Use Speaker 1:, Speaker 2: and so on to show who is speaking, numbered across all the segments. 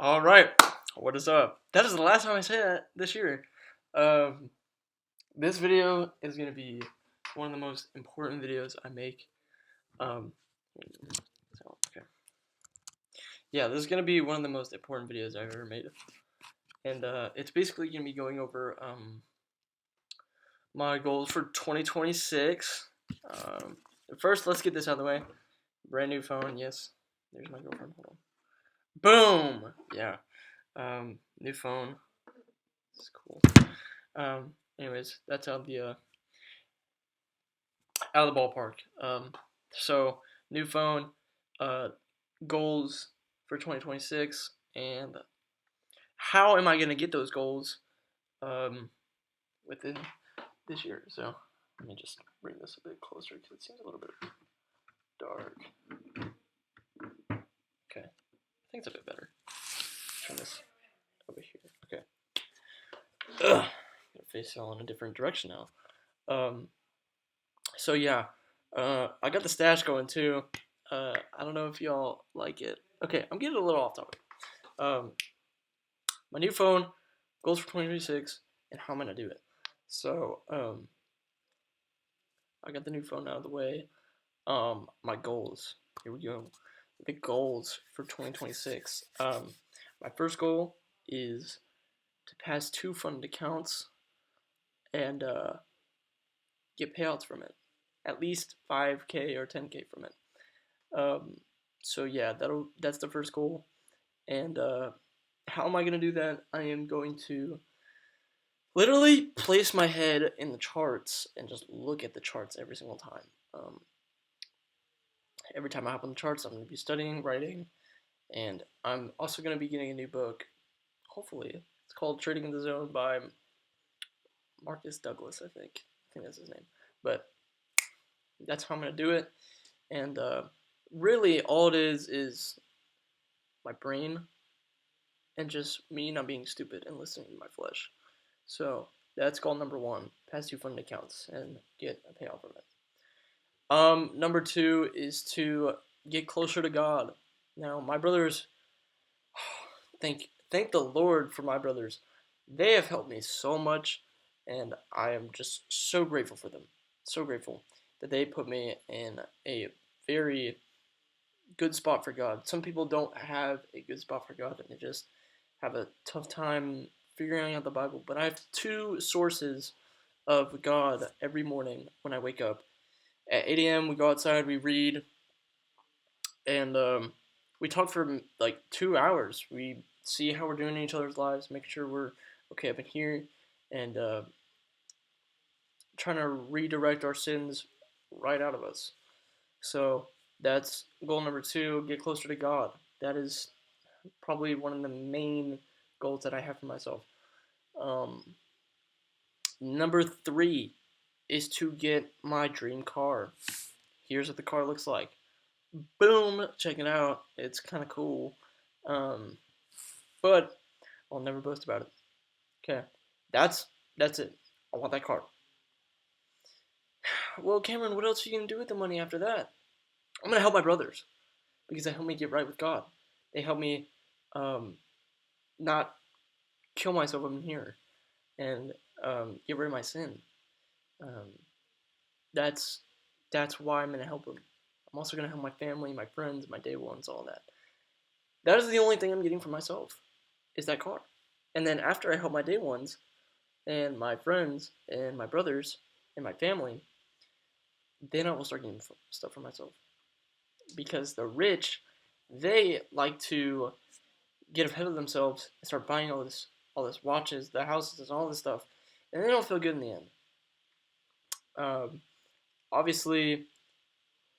Speaker 1: All right, what is up? That is the last time I say that this year. Um, this video is gonna be one of the most important videos I make. Um, okay. Yeah, this is gonna be one of the most important videos I've ever made, and it's basically gonna be going over my goals for 2026. First, let's get this out of the way. Brand new phone, yes. There's my girlfriend. Hold on. Boom. Yeah. New phone. It's cool. Anyways, that's out of the ballpark. So new phone, uh, goals for 2026, and how am I gonna get those goals within this year? So let me just bring this a bit closer because it seems a little bit dark. Okay, I think it's a bit better. Turn this over here. Okay. Ugh, face all in a different direction now. So yeah, I got the stash going too. I don't know if y'all like it. Okay, I'm getting a little off topic. Um, my new phone, goals for 2026, and how I'm gonna do it. So I got the new phone out of the way. My goals. Here we go. The goals for 2026. My first goal is to pass 2 funded accounts and get payouts from it. At least 5K or 10K from it. Um, so yeah, that's the first goal. And how am I gonna do that? I am going to literally place my head in the charts and just look at the charts every single time. Every time I hop on the charts, I'm gonna be studying, writing, and I'm also gonna be getting a new book. Hopefully, it's called Trading in the Zone by Marcus Douglas. I think that's his name. But that's how I'm gonna do it. And really, all it is my brain and just me not being stupid and listening to my flesh. So that's goal number 1: pass 2 funded accounts and get a payoff from it. Number 2 is to get closer to God. Now, my brothers, thank the Lord for my brothers. They have helped me so much, and I am just so grateful for them. So grateful that they put me in a very good spot for God. Some people don't have a good spot for God, and they just have a tough time figuring out the Bible. But I have 2 sources of God every morning when I wake up. At 8 a.m., we go outside, we read, and we talk for like 2 hours. We see how we're doing in each other's lives, make sure we're okay up in here, and trying to redirect our sins right out of us. So that's goal number 2: get closer to God. That is probably one of the main goals that I have for myself. Um, Number 3 is to get my dream car. Here's what the car looks like. Boom! Check it out. It's kind of cool. Um, but I'll never boast about it. Okay, that's it. I want that car. Well, Cameron, what else are you gonna do with the money after that? I'm gonna help my brothers because they help me get right with God. They help me um, not kill myself up in here and get rid of my sin. Um, that's that's why I'm gonna help them. I'm also gonna help my family, my friends, my day ones, all that. That is the only thing I'm getting for myself, is that car. And then after I help my day ones and my friends and my brothers and my family, then I will start getting stuff for myself. Because the rich, they like to get ahead of themselves and start buying all this watches, the houses, and all this stuff, and they don't feel good in the end. Um, Obviously,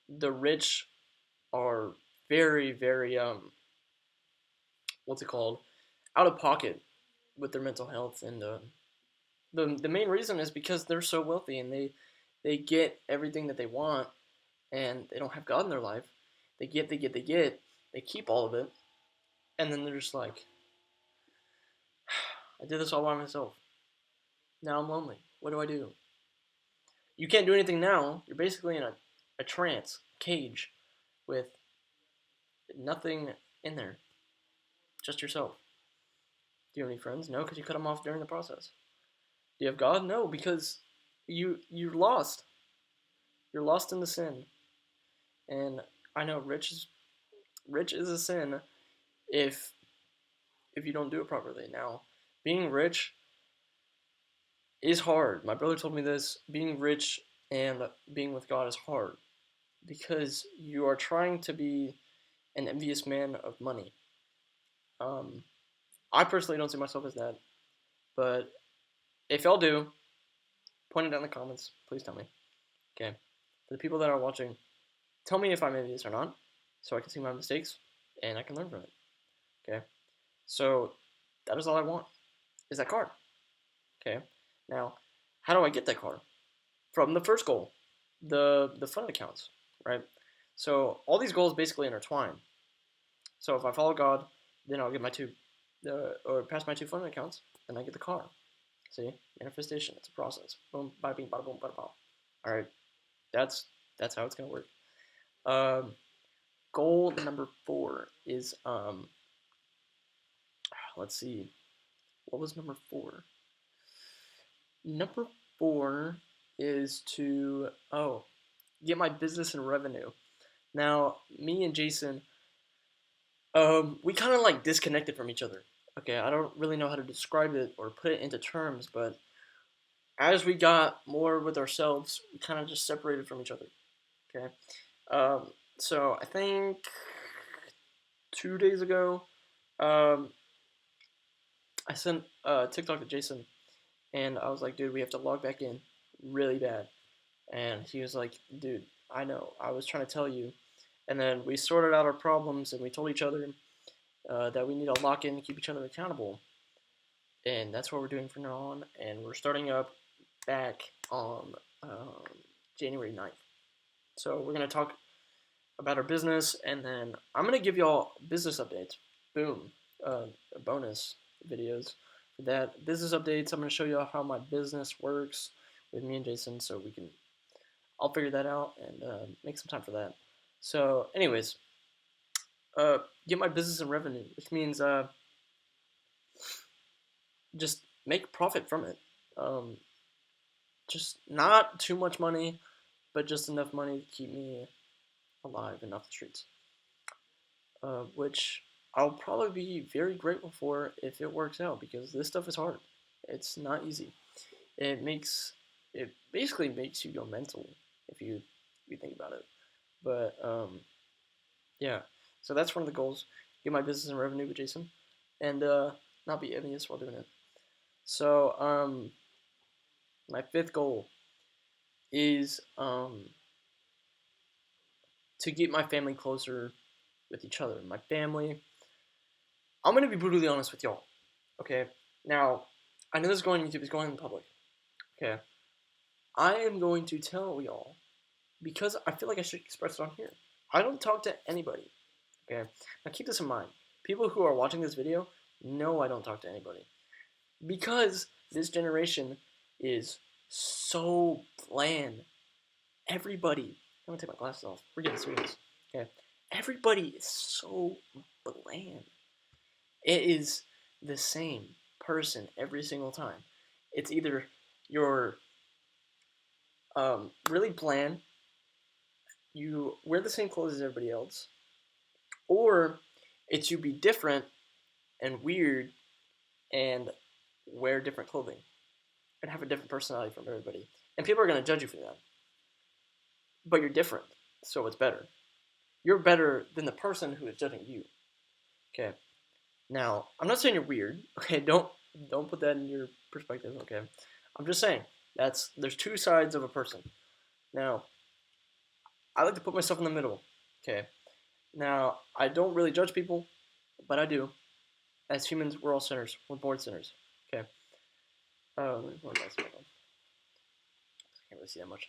Speaker 1: the rich are very, very what's it called, out of pocket with their mental health, and the main reason is because they're so wealthy and they get everything that they want, and they don't have God in their life. They keep all of it, and then they're just like, I did this all by myself. Now I'm lonely. What do I do? You can't do anything now. You're basically in a cage with nothing in there. Just yourself. Do you have any friends? No, because you cut them off during the process. Do you have God? No, because you're lost. You're lost in the sin. And I know rich is a sin if you don't do it properly. Now, being rich is hard. My brother told me this. Being rich and being with God is hard because you are trying to be an envious man of money. Um, I personally don't see myself as that, but if y'all do, point it down in the comments. Please tell me. Okay. For the people that are watching, tell me if I'm envious or not, so I can see my mistakes and I can learn from it. Okay. So that is all I want. Is that card. Okay. Now, how do I get that card? From the first goal, the fund accounts, right? So all these goals basically intertwine. So if I follow God, then I'll get my or pass my 2 fund accounts, then I get the car. See, manifestation. It's a process. Boom, bada bing, bada boom, bada boom. All right, that's how it's gonna work. Goal number 4 is let's see, what was number 4? Number 4 is to get my business and revenue. Now, me and Jason, we kind of like disconnected from each other. Okay, I don't really know how to describe it or put it into terms, but as we got more with ourselves, we kind of just separated from each other. Okay, so I think 2 days ago, um, I sent a TikTok to Jason, and I was like, dude, we have to log back in really bad. And he was like, dude, I know, I was trying to tell you. And then we sorted out our problems, and we told each other that we need to lock in and keep each other accountable. And that's what we're doing from now on. And we're starting up back on January 9th. So we're going to talk about our business, and then I'm going to give y'all business updates. Boom. Bonus videos for that. Business updates. I'm going to show you how my business works with me and Jason, so I'll figure that out and make some time for that. So, anyways, get my business and revenue, which means just make profit from it. Just not too much money, but just enough money to keep me alive and off the streets. Which I'll probably be very grateful for if it works out, because this stuff is hard. It's not easy. It basically makes you go mental if you think about it. But yeah, so that's one of the goals: get my business and revenue with Jason, and not be envious while doing it. So my 5th goal is to get my family closer with each other. My family. I'm gonna be brutally honest with y'all. Okay. Now, I know this is going on YouTube. It's going in public. Okay. I am going to tell y'all because I feel like I should express it on here. I don't talk to anybody. Okay. Now keep this in mind. People who are watching this video know I don't talk to anybody because this generation is so bland. Everybody. I'm gonna take my glasses off. We're getting serious. Okay. Everybody is so bland. It is the same person every single time. It's either you're really bland, you wear the same clothes as everybody else, or it's you be different and weird and wear different clothing and have a different personality from everybody. And people are going to judge you for that. But you're different, so it's better. You're better than the person who is judging you. Okay. Now, I'm not saying you're weird. Okay, don't put that in your perspective. Okay, I'm just saying there's 2 sides of a person. Now, I like to put myself in the middle. Okay. Now, I don't really judge people, but I do. As humans, we're all sinners. We're born sinners. Okay. What else? I can't really see that much.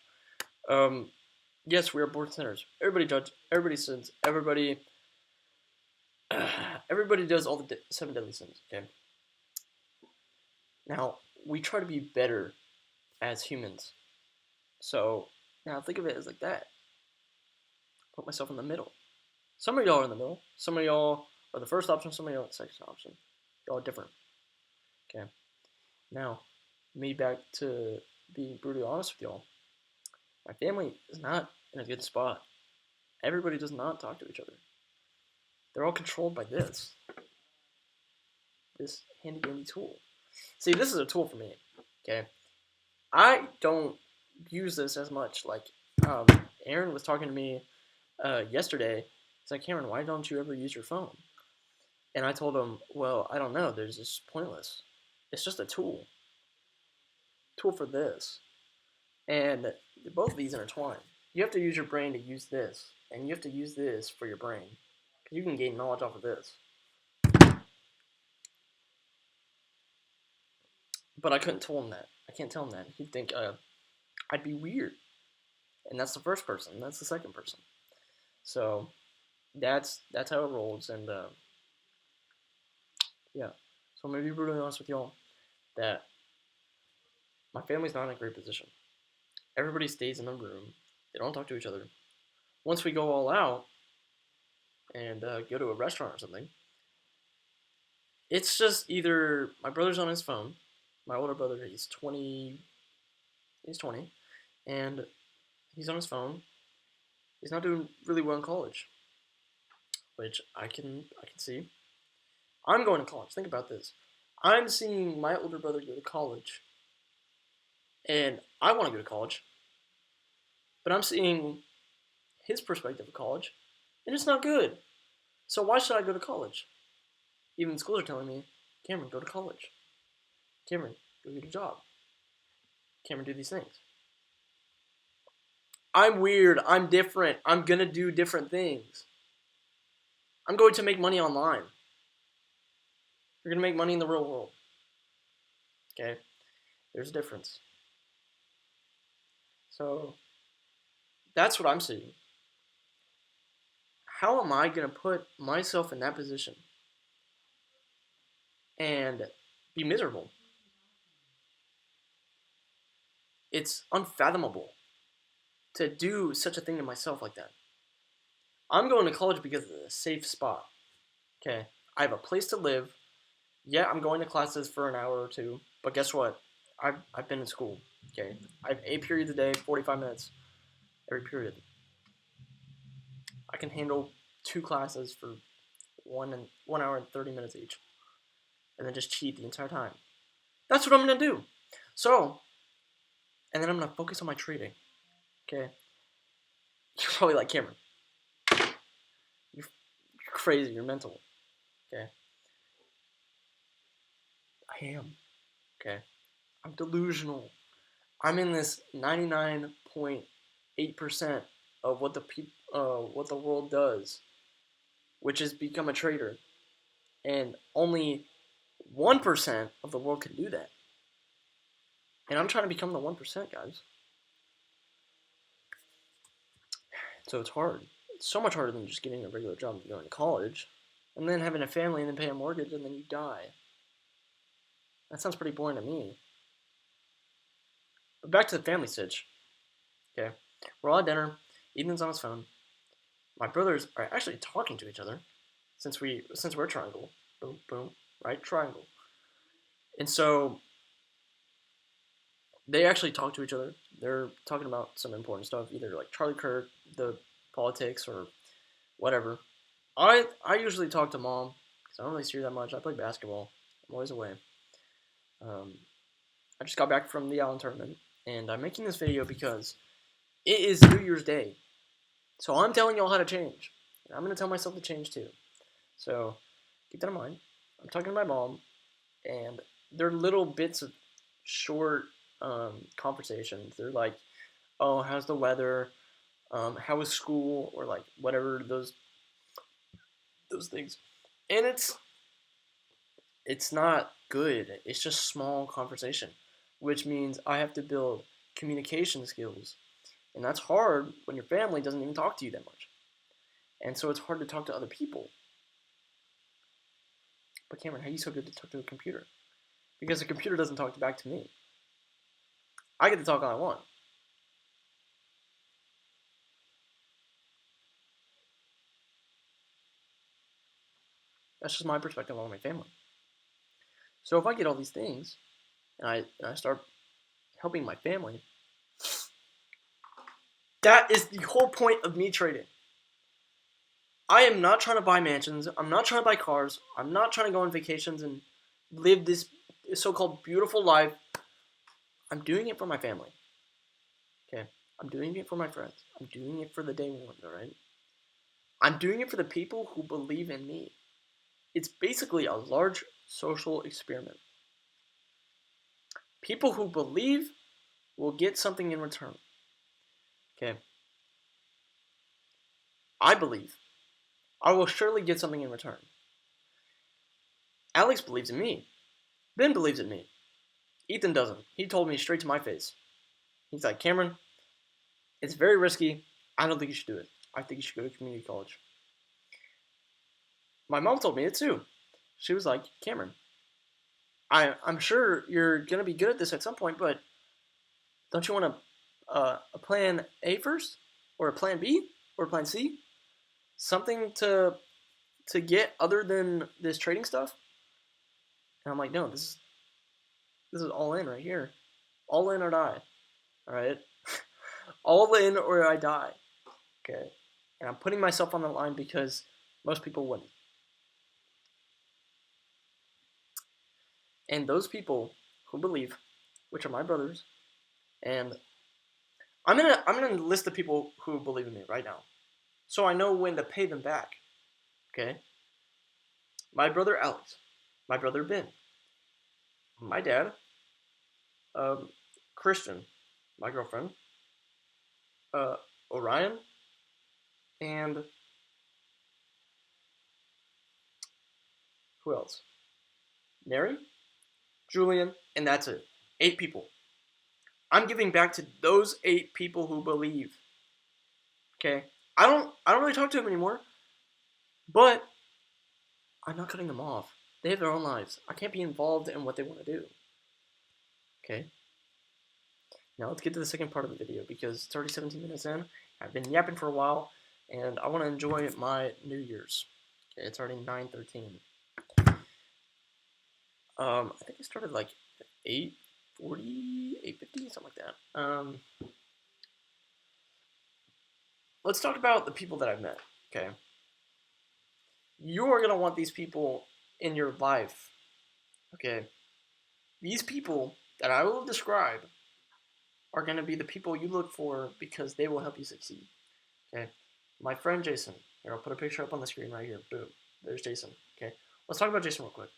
Speaker 1: Yes, we are born sinners. Everybody judges. Everybody sins. Everybody does all the 7 deadly sins. Okay. Now, we try to be better as humans. So, now think of it as like that. Put myself in the middle. Some of y'all are in the middle. Some of y'all or the first option, somebody else second option. Y'all are different. Okay. Now, me back to being brutally honest with y'all. My family is not in a good spot. Everybody does not talk to each other. They're all controlled by this handy dandy tool. See, this is a tool for me. Okay, I don't use this as much. Like, Aaron was talking to me yesterday. He's like, Cameron, why don't you ever use your phone? And I told him, well, I don't know. There's just pointless. It's just a tool. Tool for this. And both of these intertwine. You have to use your brain to use this, and you have to use this for your brain, because you can gain knowledge off of this. But I couldn't tell him that. I can't tell him that. He'd think I'd be weird. And that's the first person. That's the second person. So that's how it rolls. And yeah. So I'm gonna be brutally honest with y'all that my family's not in a great position. Everybody stays in the room. They don't talk to each other. Once we go all out and go to a restaurant or something, it's just either my brother's on his phone. My older brother, he's 20, and he's on his phone. He's not doing really well in college, which I can see. I'm going to college. Think about this. I'm seeing my older brother go to college, and I want to go to college, but I'm seeing his perspective of college, and it's not good. So why should I go to college? Even schools are telling me, Cameron, go to college. Cameron, go get a job. Cameron, do these things. I'm weird. I'm different. I'm going to do different things. I'm going to make money online. You're going to make money in the real world. Okay? There's a difference. So, that's what I'm seeing. How am I going to put myself in that position and be miserable? It's unfathomable to do such a thing to myself like that. I'm going to college because it's a safe spot. Okay? I have a place to live. Yeah, I'm going to classes for an hour or two, but guess what? I've been in school. Okay? I have 8 periods a day, 45 minutes every period. I can handle 2 classes for 1 hour and 30 minutes each, and then just cheat the entire time. That's what I'm gonna do. So, and then I'm gonna focus on my trading. Okay? You're probably like, Cameron, you're crazy. You're mental. Okay? I am. Okay? I'm delusional. I'm in this 99.8% of what the world does, which is become a trader, and only 1% of the world can do that. And I'm trying to become the 1%, guys. So it's hard. It's so much harder than just getting a regular job and going to college, and then having a family and then paying a mortgage and then you die. That sounds pretty boring to me. But back to the family stitch. Okay, we're all at dinner. Ethan's on his phone. My brothers are actually talking to each other, since we're a triangle. Boom, boom, right? Triangle. And so they actually talk to each other. They're talking about some important stuff, either like Charlie Kirk, the politics, or whatever. I usually talk to mom because I don't really see her that much. I play basketball. I'm always away. I just got back from the Allen tournament, and I'm making this video because it is New Year's Day. So I'm telling y'all how to change. And I'm going to tell myself to change too. So keep that in mind. I'm talking to my mom, and they're little bits of short conversations. They're like, oh, how's the weather? How was school? Or like whatever those things. And it's not good. It's just small conversation, which means I have to build communication skills. And that's hard when your family doesn't even talk to you that much. And so it's hard to talk to other people. But Cameron, how are you so good to talk to a computer? Because the computer doesn't talk back to me. I get to talk all I want. That's just my perspective on my family. So if I get all these things and I start helping my family, that is the whole point of me trading. I am not trying to buy mansions. I'm not trying to buy cars. I'm not trying to go on vacations and live this so-called beautiful life. I'm doing it for my family. Okay? I'm doing it for my friends. I'm doing it for the day ones, alright? I'm doing it for the people who believe in me. It's basically a large social experiment. People who believe will get something in return. Okay? I believe. I will surely get something in return. Alex believes in me. Ben believes in me. Ethan doesn't. He told me straight to my face. He's like, Cameron, it's very risky. I don't think you should do it. I think you should go to community college. My mom told me it too. She was like, Cameron, I'm sure you're going to be good at this at some point, but don't you want a plan A first? Or a plan B? Or a plan C? Something to get other than this trading stuff? And I'm like, no, this is all in right here. All in or die. Alright? All in or I die. Okay? And I'm putting myself on the line because most people wouldn't. And those people who believe, which are my brothers, and I'm gonna list the people who believe in me right now, so I know when to pay them back. Okay? My brother Alex, my brother Ben, my dad, Christian, my girlfriend, Orion, and who else? Mary, Julian, and that's it. 8 people. I'm giving back to those 8 people who believe. Okay? I don't really talk to them anymore, but I'm not cutting them off. They have their own lives. I can't be involved in what they want to do. Okay? Now let's get to the second part of the video because it's already 17 minutes in. I've been yapping for a while, and I want to enjoy my New Year's. Okay, it's already 9:13. I think I started like 8:40, 8:50, something like that. Let's talk about the people that I've met. Okay, you are gonna want these people in your life. Okay, these people that I will describe are gonna be the people you look for because they will help you succeed. Okay, my friend Jason. Here, I'll put a picture up on the screen right here. Boom, there's Jason. Okay, let's talk about Jason real quick.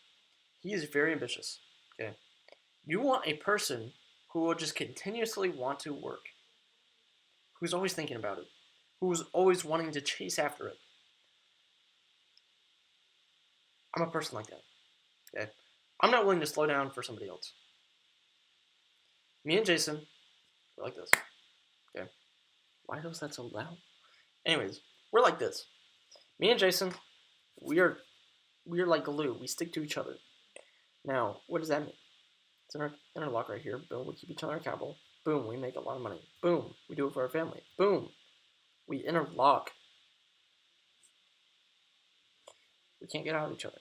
Speaker 1: He is very ambitious. Okay, you want a person who will just continuously want to work, who's always thinking about it, who's always wanting to chase after it. I'm a person like that. Okay, I'm not willing to slow down for somebody else. Me and Jason, we're like this. Okay, why was that so loud? Anyways, we're like this. Me and Jason, we are like glue. We stick to each other. Now, what does that mean? It's in our interlock right here. Boom, we keep each other accountable. Boom, we make a lot of money. Boom, we do it for our family. Boom, we interlock. We can't get out of each other.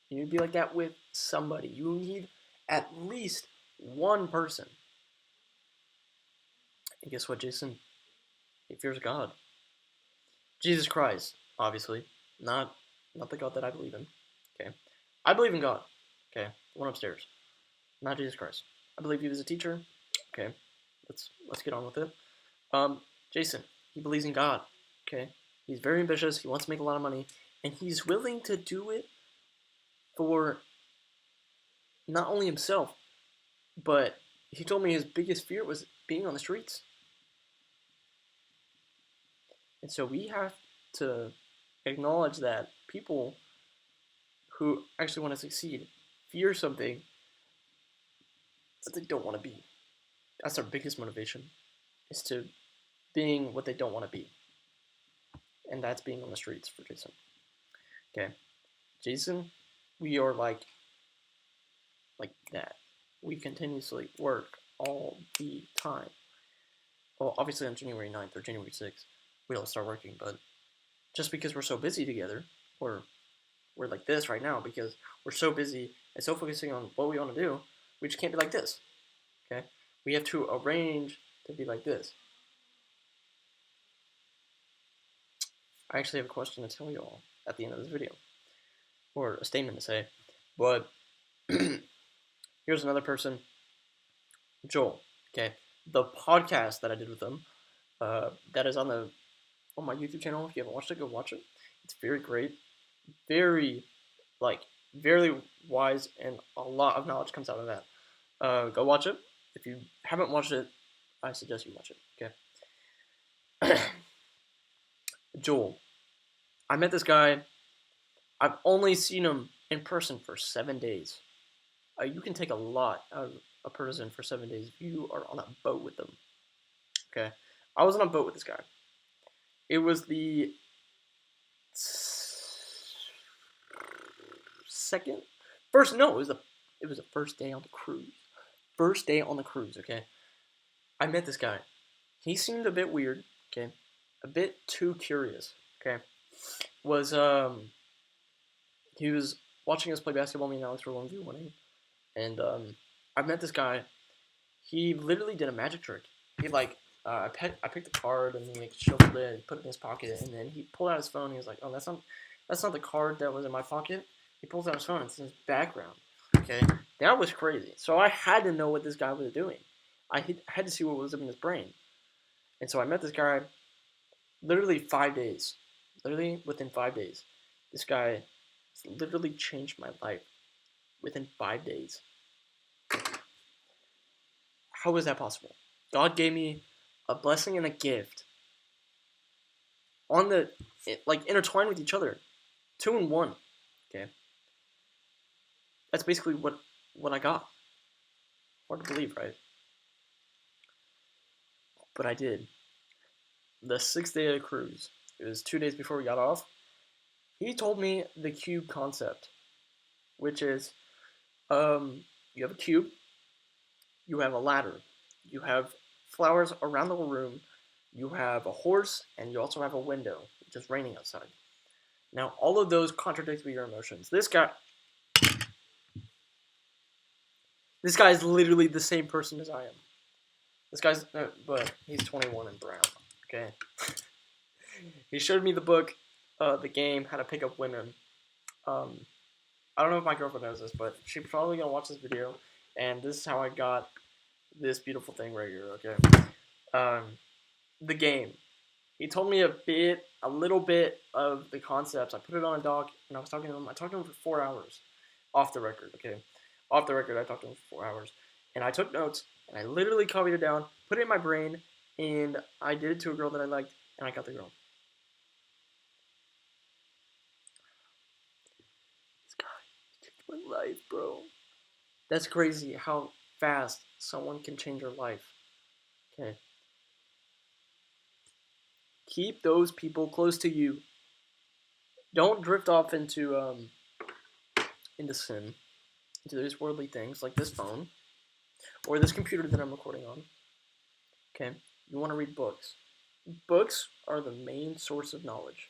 Speaker 1: You need to be like that with somebody. You need at least one person. And guess what, Jason? He fears God. Jesus Christ, obviously. Not the God that I believe in. Okay. I believe in God. Okay. The one upstairs. Not Jesus Christ. I believe he was a teacher. Okay. Let's get on with it. Jason, he believes in God. Okay. He's very ambitious. He wants to make a lot of money. And he's willing to do it for not only himself, but he told me his biggest fear was being on the streets. And so we have to acknowledge that people who actually want to succeed fear something that they don't want to be. That's our biggest motivation, is to being what they don't want to be. And that's being on the streets for Jason. Okay. Jason, we are like that. We continuously work all the time. Well, obviously on January 9th or January 6th, we don't start working, but just because we're so busy together, or we're like this right now because we're so busy and so focusing on what we want to do, we just can't be like this. Okay? We have to arrange to be like this. I actually have a question to tell you all at the end of this video, or a statement to say, but here's another person, Joel. Okay, the podcast that I did with them, that is on my YouTube channel. If you haven't watched it, go watch it. It's very great, very very wise, and a lot of knowledge comes out of that. Go watch it. If you haven't watched it, I suggest you watch it. Okay. Joel. I met this guy. I've only seen him in person for 7 days. You can take a lot out of a person for 7 days if you are on a boat with them. Okay. I was on a boat with this guy. It was the it was the first day on the cruise. First day on the cruise, okay? I met this guy. He seemed a bit weird, okay? A bit too curious, okay? He was watching us play basketball. Me and Alex were 1v1ing, and I met this guy. He literally did a magic trick. He I picked the card and he shuffled it and put it in his pocket, and then he pulled out his phone and he was like, "Oh, that's not the card that was in my pocket." He pulls out his phone and it's in his background. Okay, that was crazy. So I had to know what this guy was doing. I had to see what was in his brain, and so I met this guy. Literally 5 days. Literally within 5 days, this guy literally changed my life. Within 5 days. How is that possible? God gave me a blessing and a gift intertwined with each other, 2 in 1. Okay, that's basically what I got. Hard to believe, right? But I did. The 6th day of the cruise, it was 2 days before we got off. He told me the cube concept, which is, you have a cube, you have a ladder, you have flowers around the room, you have a horse, and you also have a window, which is raining outside. Now, all of those contradict with your emotions. This guy is literally the same person as I am. But he's 21 and brown. Okay. He showed me the book, the game, How to Pick Up Women. I don't know if my girlfriend knows this, but she's probably gonna watch this video, and this is how I got this beautiful thing right here. Okay. The game. He told me a little bit of the concepts. I put it on a doc, and I was talking to him. I talked to him for 4 hours, off the record. Okay, off the record, I talked to him for 4 hours, and I took notes, and I literally copied it down, put it in my brain, and I did it to a girl that I liked, and I got the girl. This guy changed my life, bro. That's crazy how fast someone can change your life. Okay. Keep those people close to you. Don't drift off into sin, into those worldly things like this phone or this computer that I'm recording on. Okay, you want to read books. Books are the main source of knowledge.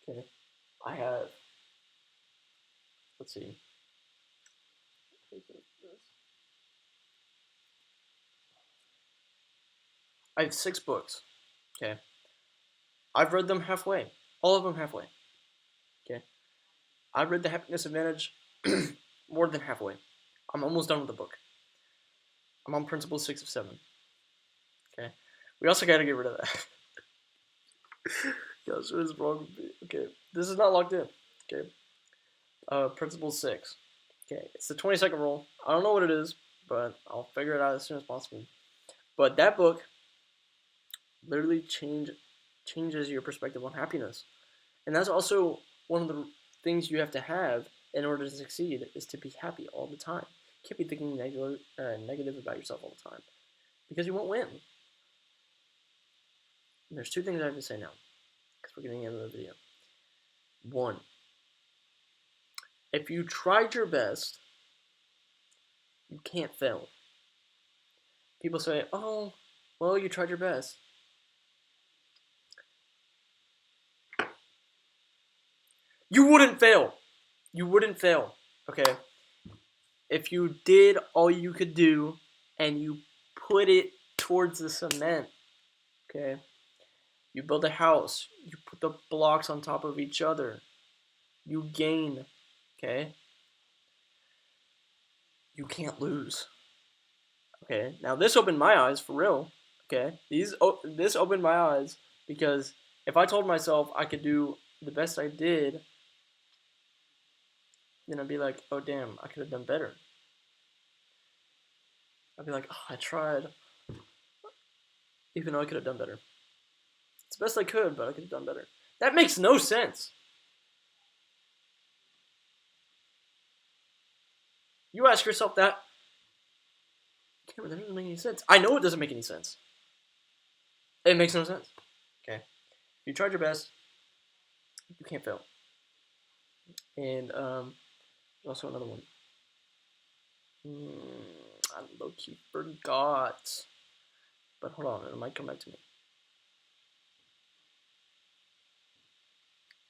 Speaker 1: Okay, I have. Let's see. I have 6 books. Okay, I've read them halfway. All of them halfway. Okay, I've read The Happiness Advantage more than halfway. I'm almost done with the book. I'm on principle 6 of 7. Okay, we also got to get rid of that. Gosh, what is wrong with me? Okay, this is not logged in. Okay, principle 6. Okay, it's the 20-second rule. I don't know what it is, but I'll figure it out as soon as possible. But that book literally changes your perspective on happiness. And that's also one of the things you have to have in order to succeed, is to be happy all the time. You can't be thinking negative about yourself all the time, because you won't win. And there's 2 things I have to say now, because we're getting into the video. 1, if you tried your best, you can't fail. People say, "Oh, well, you tried your best." You wouldn't fail. You wouldn't fail. Okay? If you did all you could do and you put it towards the cement, okay? You build a house, you put the blocks on top of each other, you gain, okay? You can't lose. Okay? Now this opened my eyes for real, okay? This opened my eyes because if I told myself I could do the best I did, then I'd be like, oh damn, I could have done better. I'd be like, oh, I tried, even though I could have done better. It's the best I could, but I could have done better. That makes no sense. You ask yourself that. Cameron, that doesn't make any sense. I know it doesn't make any sense. It makes no sense. Okay. You tried your best. You can't fail. And also another one. I low-key forgot. But hold on, it might come back to me.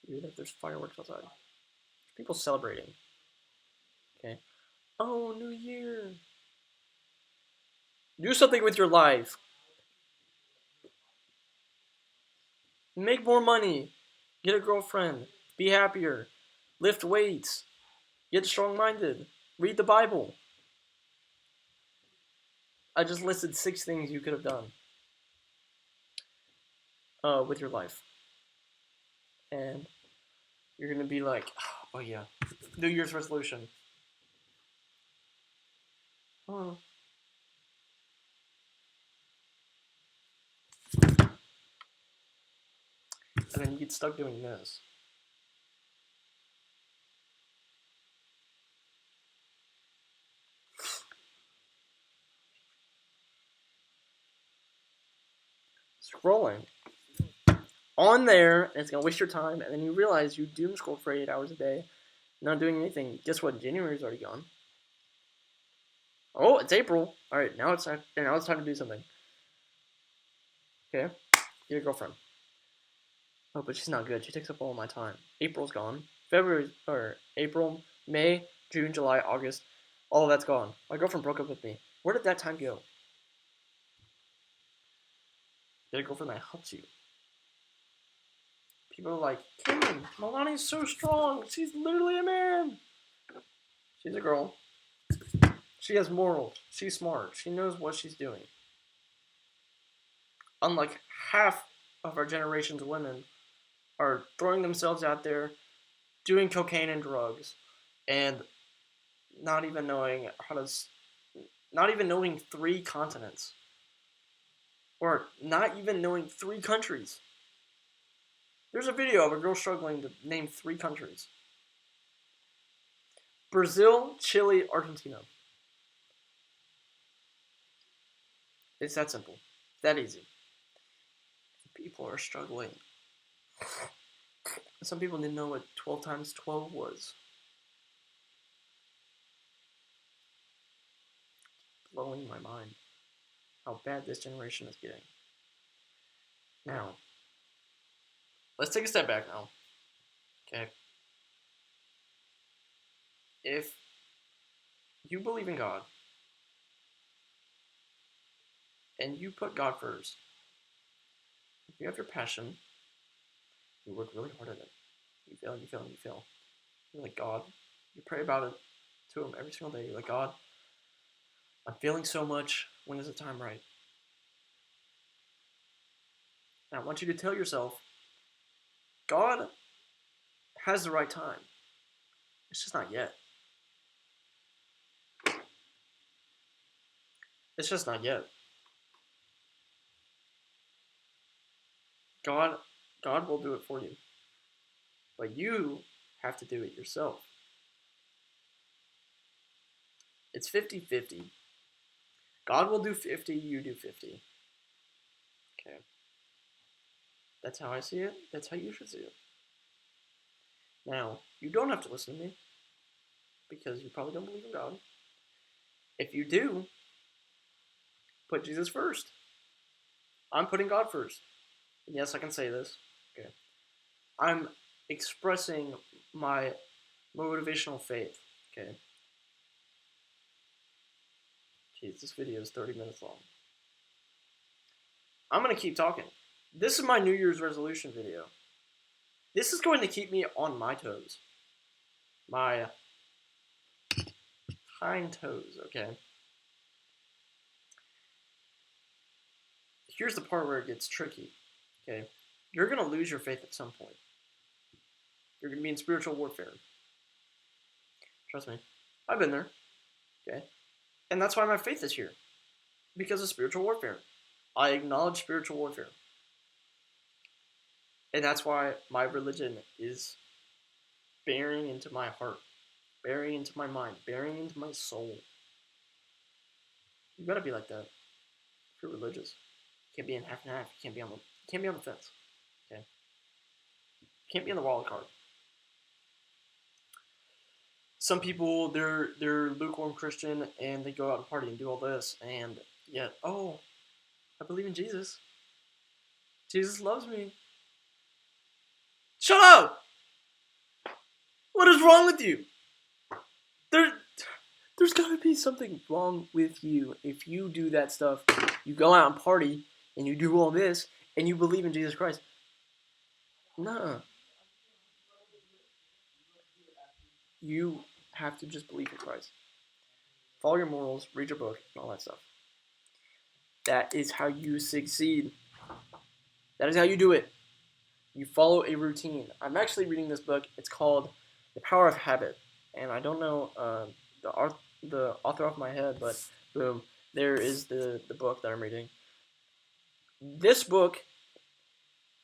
Speaker 1: Even if there's fireworks outside. People celebrating. Okay. Oh, New Year. Do something with your life. Make more money. Get a girlfriend. Be happier. Lift weights. Get strong-minded. Read the Bible. I just listed 6 things you could have done with your life. And you're going to be like, oh yeah, New Year's resolution. Oh. And then you get stuck doing this. Scrolling. On there, and it's going to waste your time, and then you realize you doom scroll for 8 hours a day, not doing anything. Guess what? January's already gone. Oh, it's April. Alright, now it's time to do something. Okay? Get a girlfriend. Oh, but she's not good. She takes up all my time. April's gone. April, May, June, July, August. All of that's gone. My girlfriend broke up with me. Where did that time go? Get a girlfriend that helps you. People are like, Cameron, Milani's so strong. She's literally a man. She's a girl. She has morals. She's smart. She knows what she's doing. Unlike half of our generation's women are throwing themselves out there, doing cocaine and drugs, and not even knowing 3 continents. Or not even knowing 3 countries. There's a video of a girl struggling to name 3 countries. Brazil, Chile, Argentina. It's that simple. That easy. People are struggling. Some people didn't know what 12 times 12 was. Blowing my mind. How bad this generation is getting. Now, let's take a step back now. Okay? If you believe in God, and you put God first, if you have your passion, you work really hard at it. You fail, you fail, and you fail. You're like, God, you pray about it to Him every single day. You're like, God, I'm failing so much. When is the time right? And I want you to tell yourself, God has the right time. It's just not yet. It's just not yet. God will do it for you. But you have to do it yourself. It's 50-50. God will do 50, you do 50. Okay. That's how I see it. That's how you should see it. Now, you don't have to listen to me, because you probably don't believe in God. If you do, put Jesus first. I'm putting God first. Yes, I can say this. Okay. I'm expressing my motivational faith. Okay. Jeez, this video is 30 minutes long. I'm gonna keep talking. This is my New Year's resolution video. This is going to keep me on my toes. My hind toes, okay? Here's the part where it gets tricky, okay? You're gonna lose your faith at some point. You're gonna be in spiritual warfare. Trust me. I've been there, okay? And that's why my faith is here. Because of spiritual warfare. I acknowledge spiritual warfare. And that's why my religion is bearing into my heart, bearing into my mind, bearing into my soul. You gotta be like that if you're religious. You can't be in half and half. You can't be on the fence. Okay? You can't be on the wild card. Some people they're lukewarm Christian and they go out and party and do all this, and yet, oh, I believe in Jesus. Jesus loves me. Shut up! What is wrong with you? There's gotta be something wrong with you if you do that stuff. You go out and party and you do all this and you believe in Jesus Christ. Nuh-uh. You have to just believe in Christ. Follow your morals, read your book, and all that stuff. That is how you succeed. That is how you do it. You follow a routine. I'm actually reading this book. It's called The Power of Habit. And I don't know the author off my head, but boom, there is the book that I'm reading. This book,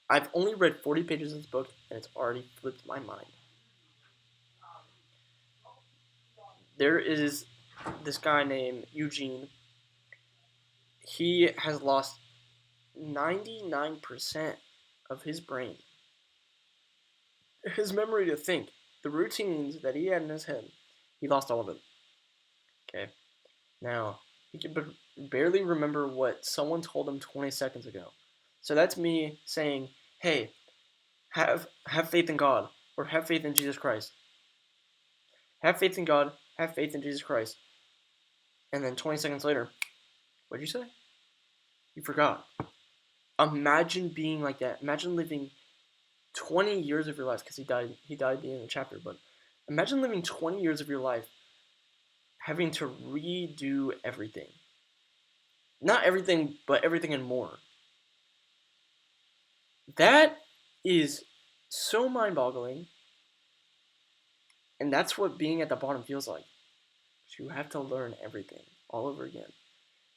Speaker 1: I've only read 40 pages of this book, and it's already flipped my mind. There is this guy named Eugene. He has lost 99% of his brain. His memory to think. The routines that he had in his head, he lost all of it. Okay. Now, he can barely remember what someone told him 20 seconds ago. So that's me saying, hey, have faith in God, or have faith in Jesus Christ. Have faith in God, have faith in Jesus Christ. And then 20 seconds later, what'd you say? You forgot. Imagine being like that. Imagine living 20 years of your life, because he died at the end of the chapter, but imagine living 20 years of your life having to redo everything. Not everything, but everything and more. That is so mind-boggling, and that's what being at the bottom feels like. You have to learn everything all over again,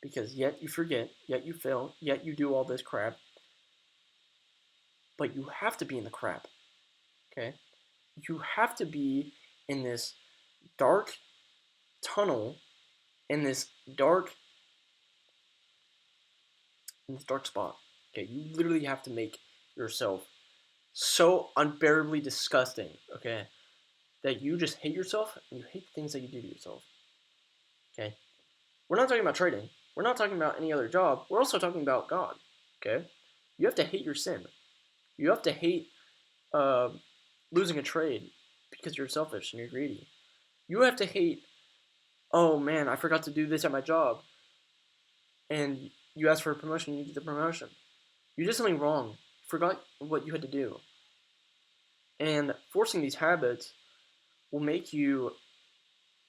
Speaker 1: because yet you forget, yet you fail, yet you do all this crap, but you have to be in the crap, okay? You have to be in this dark tunnel, in this dark spot, okay? You literally have to make yourself so unbearably disgusting, okay, that you just hate yourself and you hate the things that you do to yourself, okay? We're not talking about trading. We're not talking about any other job. We're also talking about God, okay? You have to hate your sin. You have to hate losing a trade because you're selfish and you're greedy. You have to hate, oh man, I forgot to do this at my job, and you ask for a promotion, you get the promotion. You did something wrong. Forgot what you had to do. And forcing these habits will make you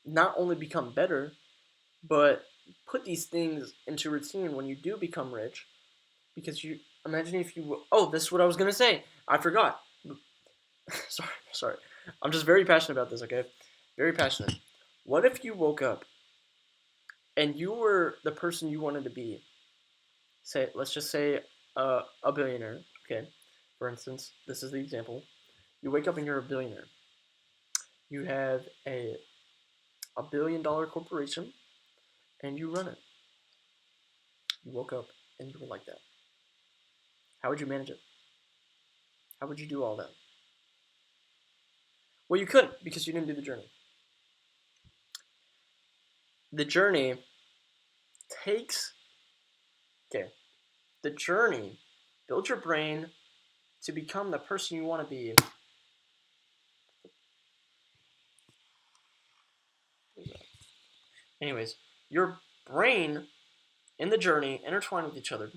Speaker 1: not only become better, but put these things into routine when you do become rich. Because you imagine if you, oh, this is what I was gonna say. I forgot. sorry. I'm just very passionate about this. Okay, very passionate. What if you woke up and you were the person you wanted to be? Say, let's just say a billionaire. Okay, for instance, this is the example. You wake up and you're a billionaire. You have a $1 billion corporation, and you run it. You woke up and you were like that. How would you manage it? How would you do all that? Well, you couldn't, because you didn't do the journey. The journey takes, okay, the journey builds your brain to become the person you want to be. Anyways, your brain and the journey intertwine with each other.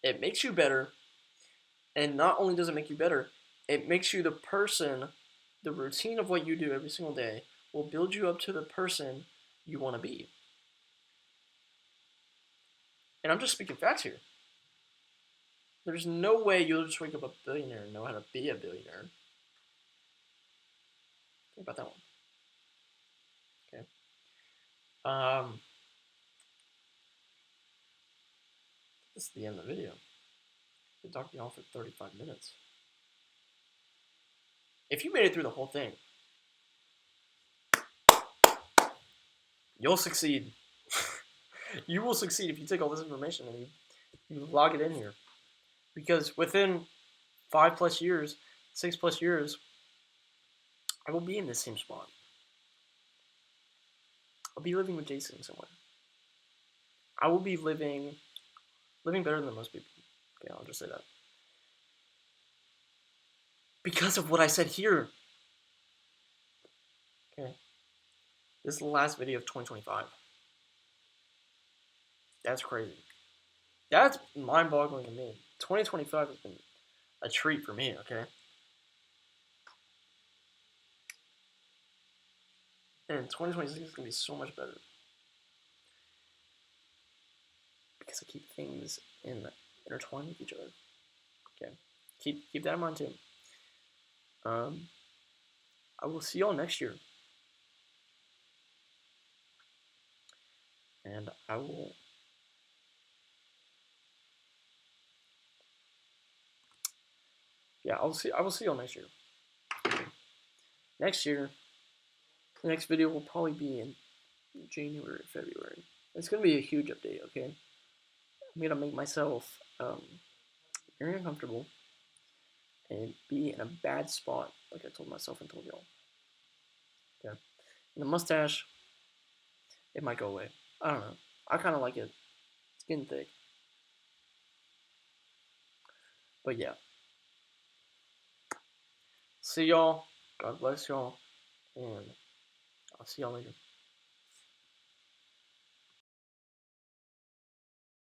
Speaker 1: It makes you better, and not only does it make you better, it makes you the person. The routine of what you do every single day will build you up to the person you want to be. And I'm just speaking facts here. There's no way you'll just wake up a billionaire and know how to be a billionaire. Think about that one. Okay. This is the end of the video. I've been talking to y'all for 35 minutes. If you made it through the whole thing, you'll succeed. You will succeed if you take all this information and you log it in here. Because within 5+ years, 6+ years, I will be in this same spot. I'll be living with Jason somewhere. I will be living better than most people. Okay, I'll just say that. Because of what I said here. Okay. This is the last video of 2025. That's crazy. That's mind-boggling to me. 2025 has been a treat for me, okay? And 2026 is going to be so much better. Because I keep things intertwined with each other. Okay. Keep that in mind too. I will see y'all next year. And I will I will see y'all next year. Next year, the next video will probably be in January, February. It's gonna be a huge update, okay? I'm gonna make myself very uncomfortable and be in a bad spot, like I told myself and told y'all. Okay. And the mustache, it might go away. I don't know. I kind of like it. It's getting thick. But yeah. See y'all. God bless y'all. And I'll see y'all later.